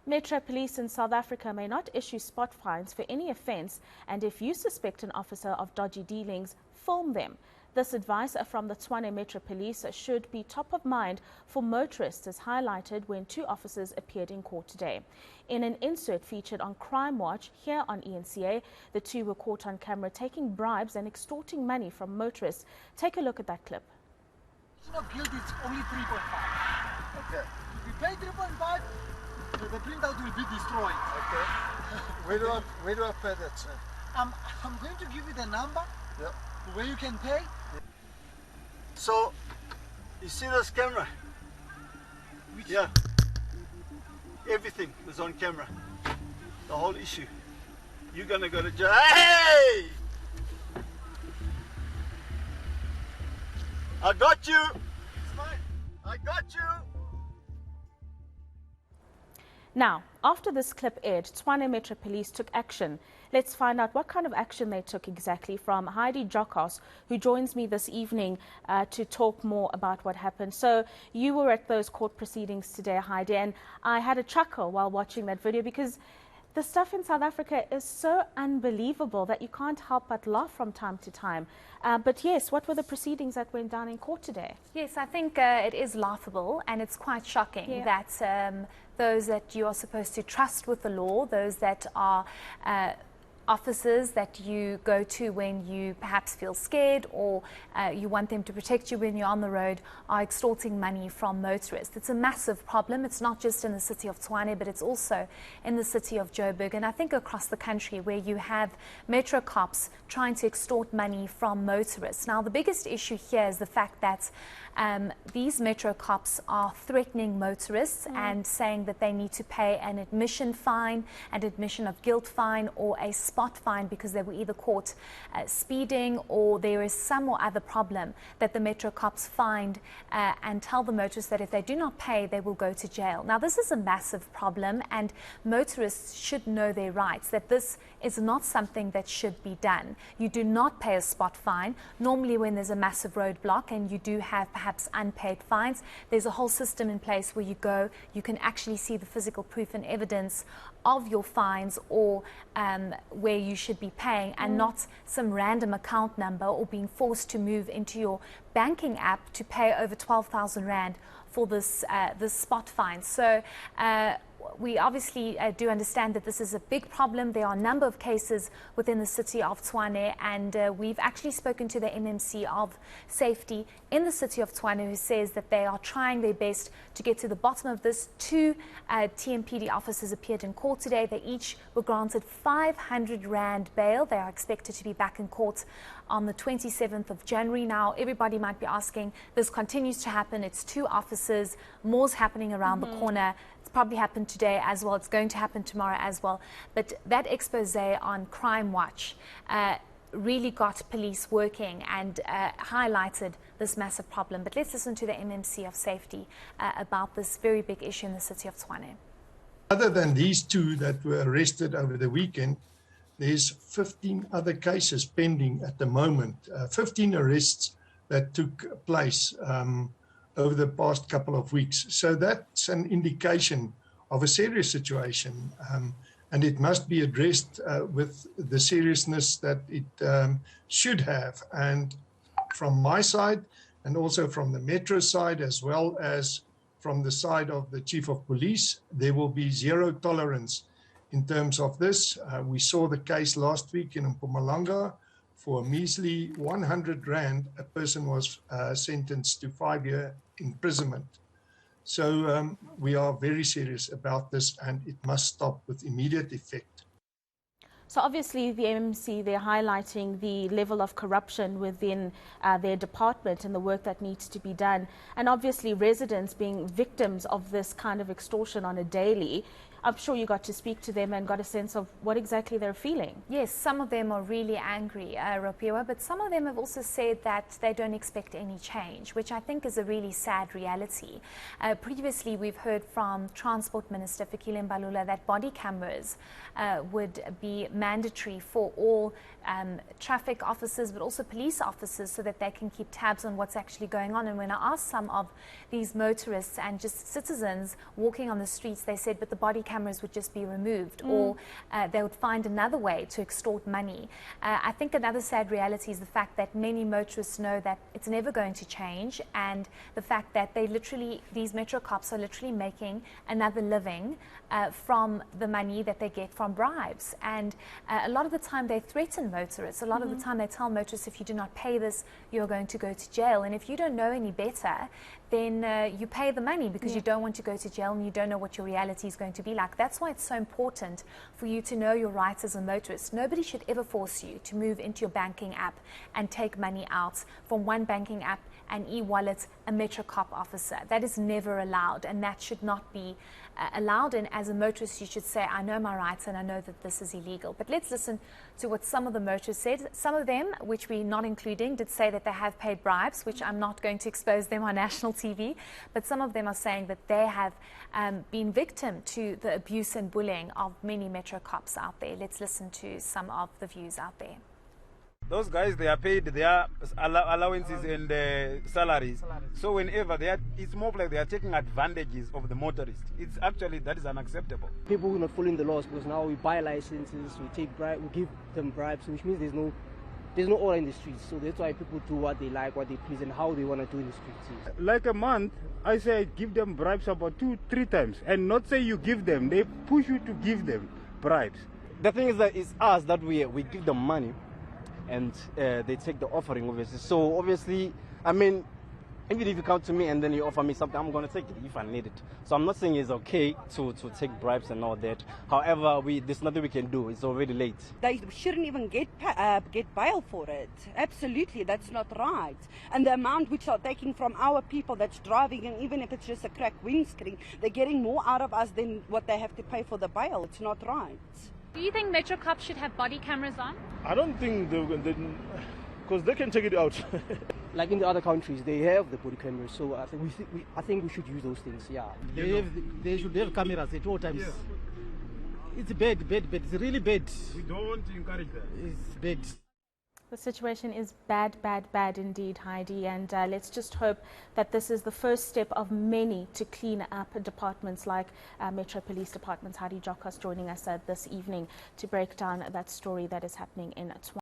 Metro Police in South Africa may not issue spot fines for any offence, and if you suspect an officer of dodgy dealings, film them. This advice from the Tshwane Metro Police should be top of mind for motorists, as highlighted when two officers appeared in court today. In an insert featured on Crime Watch here on eNCA, the two were caught on camera taking bribes and extorting money from motorists. Take a look at that clip. It's not guilty, it's only 3.5. Okay. If you pay 3.5, the printout will be destroyed. Okay. Where do I pay that, sir? I'm going to give you the number where you can pay. So, you see this camera? Which Yeah. Everything is on camera. The whole issue. You're gonna go to jail. Hey! I got you! It's fine. I got you! Now, after this clip aired, Tshwane Metro Police took action. Let's find out what kind of action they took exactly from Heidi Giokos, who joins me this evening to talk more about what happened. So you were at those court proceedings today, Heidi, and I had a chuckle while watching that video because the stuff in South Africa is so unbelievable that you can't help but laugh from time to time. But yes, what were the proceedings that went down in court today? Yes, I think it is laughable, and it's quite shocking that those that you are supposed to trust with the law, those that are officers that you go to when you perhaps feel scared or you want them to protect you when you're on the road, are extorting money from motorists. It's a massive problem. It's not just in the city of Tshwane, but it's also in the city of Joburg, and I think across the country where you have metro cops trying to extort money from motorists. Now, the biggest issue here is the fact that these metro cops are threatening motorists and saying that they need to pay an admission fine, an admission of guilt fine, or a spot fine because they were either caught speeding or there is some or other problem that the metro cops find and tell the motorists that if they do not pay, they will go to jail. Now, this is a massive problem, and motorists should know their rights, that this is not something that should be done. You do not pay a spot fine. Normally, when there's a massive roadblock and you do have perhaps unpaid fines, there's a whole system in place where you go, you can actually see the physical proof and evidence of your fines or where you should be paying, and not some random account number or being forced to move into your banking app to pay over 12,000 Rand for this spot fine. So we obviously do understand that this is a big problem. There are a number of cases within the city of Tshwane, and we've actually spoken to the MMC of safety in the city of Tshwane, who says that they are trying their best to get to the bottom of this. Two TMPD officers appeared in court today. They each were granted 500 Rand bail. They are expected to be back in court on the 27th of January. Now, everybody might be asking, this continues to happen. It's two officers. More's happening around the corner. It's probably happened today as well. It's going to happen tomorrow as well. But that expose on Crime Watch really got police working and highlighted this massive problem. But let's listen to the MMC of safety about this very big issue in the city of Tshwane. Other than these two that were arrested over the weekend, there's 15 other cases pending at the moment, 15 arrests that took place over the past couple of weeks. So that's an indication of a serious situation, and it must be addressed with the seriousness that it should have. And from my side, and also from the Metro side, as well as from the side of the Chief of Police, there will be zero tolerance in terms of this. We saw the case last week in Mpumalanga. For a measly 100 Rand, a person was sentenced to 5-year imprisonment. So we are very serious about this, and it must stop with immediate effect. So obviously the MMC, they're highlighting the level of corruption within their department and the work that needs to be done. And obviously residents being victims of this kind of extortion on a daily. I'm sure you got to speak to them and got a sense of what exactly they're feeling. Yes, some of them are really angry, Rapiwa, but some of them have also said that they don't expect any change, which I think is a really sad reality. Previously, we've heard from Transport Minister Fikile Mbalula that body cameras would be mandatory for all traffic officers, but also police officers, so that they can keep tabs on what's actually going on. And when I asked some of these motorists and just citizens walking on the streets, they said, but the body cameras would just be removed, or they would find another way to extort money. I think another sad reality is the fact that many motorists know that it's never going to change, and the fact that these Metro cops are literally making another living from the money that they get from bribes. And a lot of the time they threaten motorists. A lot of the time they tell motorists, if you do not pay this, you're going to go to jail. And if you don't know any better, then you pay the money because you don't want to go to jail and you don't know what your reality is going to be like. That's why it's so important for you to know your rights as a motorist. Nobody should ever force you to move into your banking app and take money out from one banking app, an e-wallet, a Metro cop officer. That is never allowed, and that should not be allowed. And as a motorist, you should say, I know my rights and I know that this is illegal. But let's listen to what some of the motorists said. Some of them, which we're not including, did say that they have paid bribes, which I'm not going to expose them on national TV. But some of them are saying that they have been victim to the abuse and bullying of many Metro cops out there. Let's listen to some of the views out there. Those guys, they are paid their allowances and salaries. So whenever it's more like they are taking advantages of the motorists. It's actually, that is unacceptable. People who are not following the laws, because now we buy licenses, we give them bribes, which means there's no order in the streets. So that's why people do what they like, what they please, and how they want to do in the streets. Like a month, I say give them bribes about 2-3 times, and not say you give them, they push you to give them bribes. The thing is that it's us that we give them money, and they take the offering, obviously. So obviously, I mean, even if you come to me and then you offer me something, I'm going to take it if I need it. So I'm not saying it's okay to take bribes and all that. However, there's nothing we can do. It's already late. They shouldn't even get bail for it. Absolutely, that's not right. And the amount which are taking from our people that's driving, and even if it's just a cracked windscreen, they're getting more out of us than what they have to pay for the bail. It's not right. Do you think Metro cops should have body cameras on? I don't think because they can take it out. Like in the other countries, they have the body cameras, so I think we should use those things. Yeah, They should have cameras at all times. Yeah. It's bad. It's really bad. We don't encourage that. It's bad. The situation is bad indeed, Heidi, and let's just hope that this is the first step of many to clean up departments like Metro Police Department. Heidi Giokos joining us this evening to break down that story that is happening in Tshwane.